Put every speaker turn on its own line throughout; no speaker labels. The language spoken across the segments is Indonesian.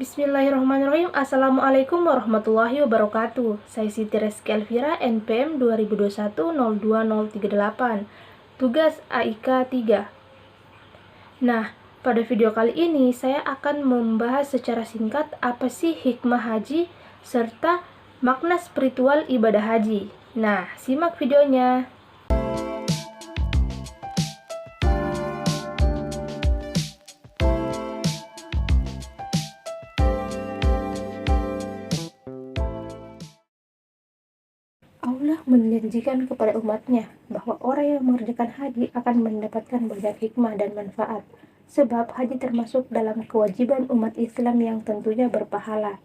Bismillahirrahmanirrahim. Assalamualaikum warahmatullahi wabarakatuh. Saya Siti Reski Elvira, NPM 2021-02-038. Tugas AIK 3. Nah, pada video kali ini saya akan membahas secara singkat apa sih hikmah haji serta makna spiritual ibadah haji. Nah, simak videonya. Allah menjanjikan kepada umatnya bahwa orang yang mengerjakan haji akan mendapatkan banyak hikmah dan manfaat, sebab haji termasuk dalam kewajiban umat Islam yang tentunya berpahala.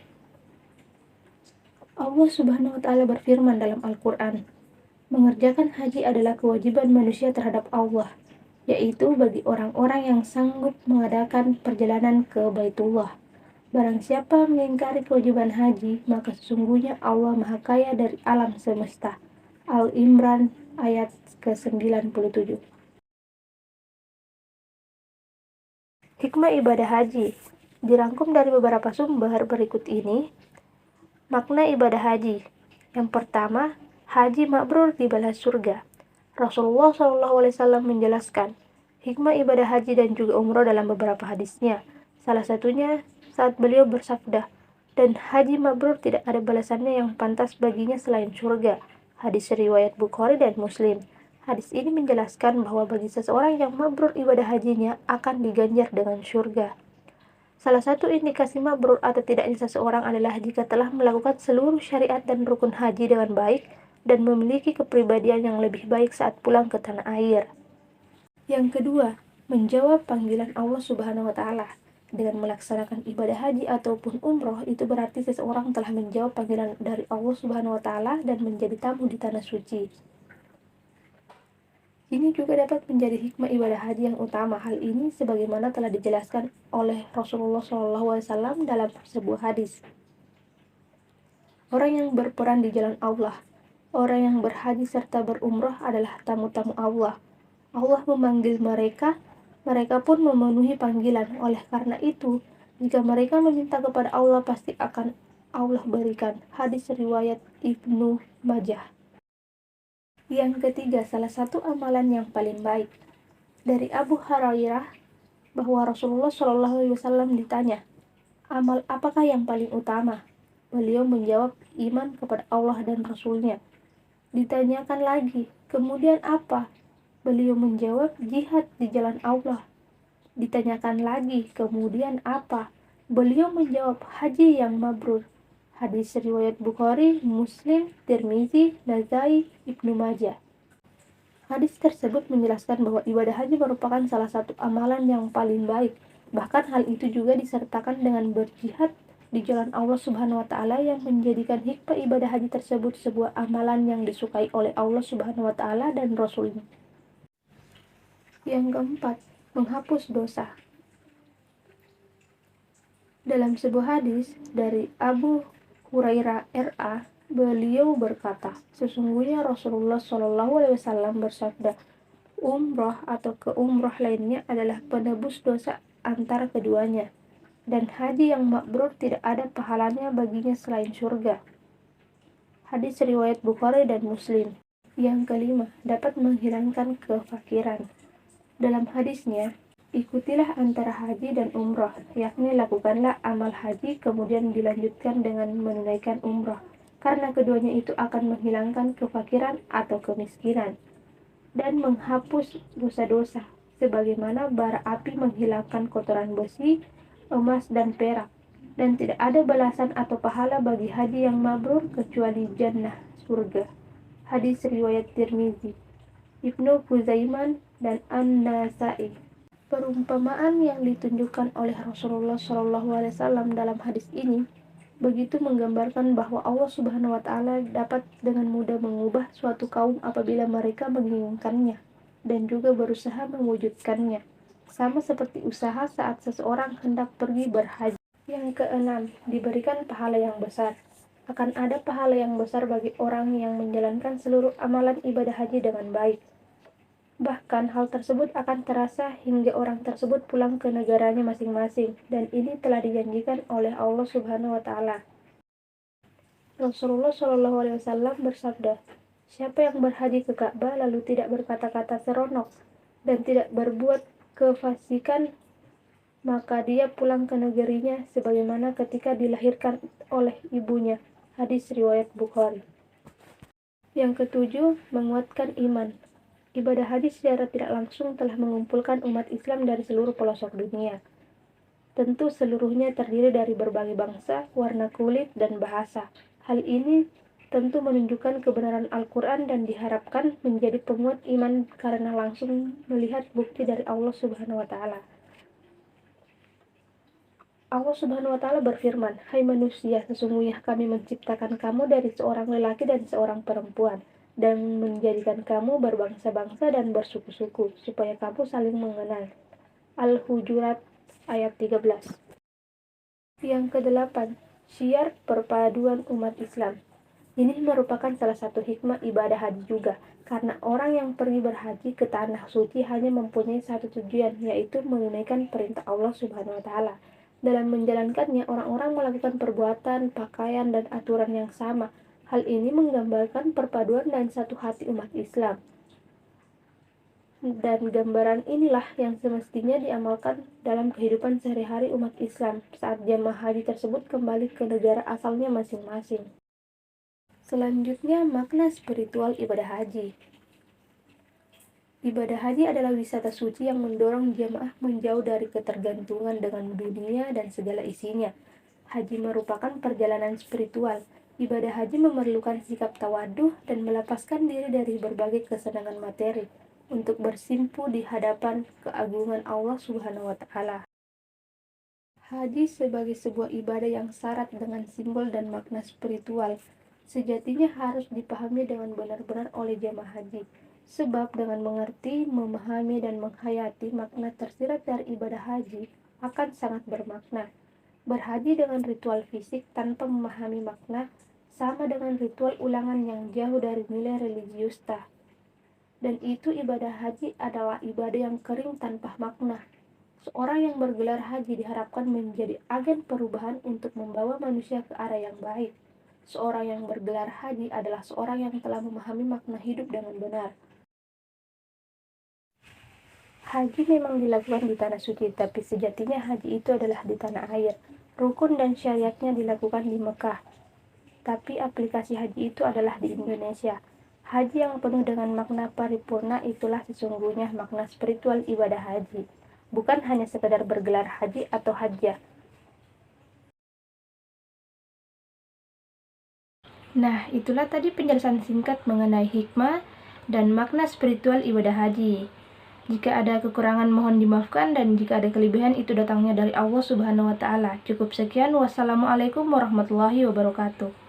Allah Subhanahu wa Ta'ala berfirman dalam Al-Quran, mengerjakan haji adalah kewajiban manusia terhadap Allah, yaitu bagi orang-orang yang sanggup mengadakan perjalanan ke Baitullah. Barang siapa mengingkari kewajiban haji, maka sesungguhnya Allah Maha Kaya dari alam semesta. Al-Imran ayat ke-97. Hikmah ibadah haji dirangkum dari beberapa sumber berikut ini. Makna ibadah haji. Yang pertama, haji mabrur dibalas surga. Rasulullah SAW menjelaskan hikmah ibadah haji dan juga umroh dalam beberapa hadisnya. Salah satunya saat beliau bersabda, dan haji mabrur tidak ada balasannya yang pantas baginya selain surga. Hadis riwayat Bukhari dan Muslim. Hadis ini menjelaskan bahwa bagi seseorang yang mabrur ibadah hajinya akan diganjar dengan surga. Salah satu indikasi mabrur atau tidaknya seseorang adalah jika telah melakukan seluruh syariat dan rukun haji dengan baik dan memiliki kepribadian yang lebih baik saat pulang ke tanah air. Yang kedua, menjawab panggilan Allah Subhanahu wa Ta'ala. Dengan melaksanakan ibadah haji ataupun umroh, itu berarti seseorang telah menjawab panggilan dari Allah Subhanahu wa Ta'ala dan menjadi tamu di tanah suci. Ini juga dapat menjadi hikmah ibadah haji yang utama. Hal ini sebagaimana telah dijelaskan oleh Rasulullah SAW dalam sebuah hadis. Orang yang berperan di jalan Allah, orang yang berhaji serta berumroh adalah tamu-tamu Allah. Allah memanggil mereka, mereka pun memenuhi panggilan. Oleh karena itu, jika mereka meminta kepada Allah, pasti akan Allah berikan. Hadis riwayat Ibnu Majah. Yang ketiga, salah satu amalan yang paling baik. Dari Abu Hurairah bahwa Rasulullah SAW ditanya, amal apakah yang paling utama? Beliau menjawab, iman kepada Allah dan Rasulnya. Ditanyakan lagi, kemudian apa? Beliau menjawab, jihad di jalan Allah. Ditanyakan lagi, kemudian apa? Beliau menjawab, haji yang mabrur. Hadis riwayat Bukhari, Muslim, Tirmizi, Nasai, Ibnu Majah. Hadis tersebut menjelaskan bahwa ibadah haji merupakan salah satu amalan yang paling baik. Bahkan hal itu juga disertakan dengan berjihad di jalan Allah Subhanahu wa Ta'ala yang menjadikan hikmah ibadah haji tersebut sebuah amalan yang disukai oleh Allah Subhanahu wa Ta'ala dan Rasulnya. Yang keempat, menghapus dosa. Dalam sebuah hadis dari Abu Hurairah RA, beliau berkata, sesungguhnya Rasulullah SAW bersabda, umroh atau ke umroh lainnya adalah penebus dosa antara keduanya, dan haji yang mabrur tidak ada pahalanya baginya selain surga. Hadis riwayat Bukhari dan Muslim. Yang kelima, dapat menghilangkan kefakiran. Dalam hadisnya, ikutilah antara haji dan umroh, yakni lakukanlah amal haji kemudian dilanjutkan dengan menunaikan umroh, karena keduanya itu akan menghilangkan kefakiran atau kemiskinan dan menghapus dosa-dosa, sebagaimana bara api menghilangkan kotoran besi, emas, dan perak, dan tidak ada balasan atau pahala bagi haji yang mabrur kecuali jannah, surga. Hadis riwayat Tirmizi, Ibnu Huzaiman, dan An-Nasai. Perumpamaan yang ditunjukkan oleh Rasulullah SAW dalam hadis ini begitu menggambarkan bahwa Allah Subhanahu wa Ta'ala dapat dengan mudah mengubah suatu kaum apabila mereka menginginkannya dan juga berusaha mewujudkannya, sama seperti usaha saat seseorang hendak pergi berhaji. Yang keenam, diberikan pahala yang besar. Akan ada pahala yang besar bagi orang yang menjalankan seluruh amalan ibadah haji dengan baik. Bahkan hal tersebut akan terasa hingga orang tersebut pulang ke negaranya masing-masing, dan ini telah dijanjikan oleh Allah Subhanahu wa Ta'ala. Rasulullah Shallallahu Alaihi Wasallam bersabda, "Siapa yang berhaji ke Ka'bah lalu tidak berkata-kata seronok dan tidak berbuat kefasikan, maka dia pulang ke negerinya sebagaimana ketika dilahirkan oleh ibunya." Hadis riwayat Bukhari. Yang ketujuh, menguatkan iman. Ibadah haji secara tidak langsung telah mengumpulkan umat Islam dari seluruh pelosok dunia. Tentu seluruhnya terdiri dari berbagai bangsa, warna kulit, dan bahasa. Hal ini tentu menunjukkan kebenaran Al-Quran dan diharapkan menjadi penguat iman karena langsung melihat bukti dari Allah Subhanahu wa Ta'ala. Allah Subhanahu wa Ta'ala berfirman, "Hai manusia, sesungguhnya kami menciptakan kamu dari seorang lelaki dan seorang perempuan, dan menjadikan kamu berbangsa-bangsa dan bersuku-suku, supaya kamu saling mengenal." Al-Hujurat ayat 13. Yang kedelapan, syiar perpaduan umat Islam. Ini merupakan salah satu hikmah ibadah haji juga, karena orang yang pergi berhaji ke tanah suci hanya mempunyai satu tujuan, yaitu menunaikan perintah Allah Subhanahu wa Ta'ala. Dalam menjalankannya, orang-orang melakukan perbuatan, pakaian, dan aturan yang sama. Hal ini menggambarkan perpaduan dan satu hati umat Islam. Dan gambaran inilah yang semestinya diamalkan dalam kehidupan sehari-hari umat Islam saat jamaah haji tersebut kembali ke negara asalnya masing-masing. Selanjutnya, makna spiritual ibadah haji. Ibadah haji adalah wisata suci yang mendorong jamaah menjauh dari ketergantungan dengan dunia dan segala isinya. Haji merupakan perjalanan spiritual. Ibadah haji memerlukan sikap tawadhuh dan melepaskan diri dari berbagai kesenangan materi untuk bersimpu di hadapan keagungan Allah Subhanahu wa Ta'ala. Haji sebagai sebuah ibadah yang syarat dengan simbol dan makna spiritual sejatinya harus dipahami dengan benar-benar oleh jamaah haji. Sebab dengan mengerti, memahami, dan menghayati makna tersirat dari ibadah haji akan sangat bermakna. Berhaji dengan ritual fisik tanpa memahami makna sama dengan ritual ulangan yang jauh dari nilai religius. Dan itu ibadah haji adalah ibadah yang kering tanpa makna. Seorang yang bergelar haji diharapkan menjadi agen perubahan untuk membawa manusia ke arah yang baik. Seorang yang bergelar haji adalah seorang yang telah memahami makna hidup dengan benar. Haji memang dilakukan di tanah suci, tapi sejatinya haji itu adalah di tanah air. Rukun dan syariatnya dilakukan di Mekah, tapi aplikasi haji itu adalah di Indonesia. Haji yang penuh dengan makna paripurna itulah sesungguhnya makna spiritual ibadah haji, bukan hanya sekedar bergelar haji atau hajjah. Nah, itulah tadi penjelasan singkat mengenai hikmah dan makna spiritual ibadah haji. Jika ada kekurangan mohon dimaafkan, dan jika ada kelebihan itu datangnya dari Allah Subhanahu wa Ta'ala. Cukup sekian. Wassalamualaikum warahmatullahi wabarakatuh.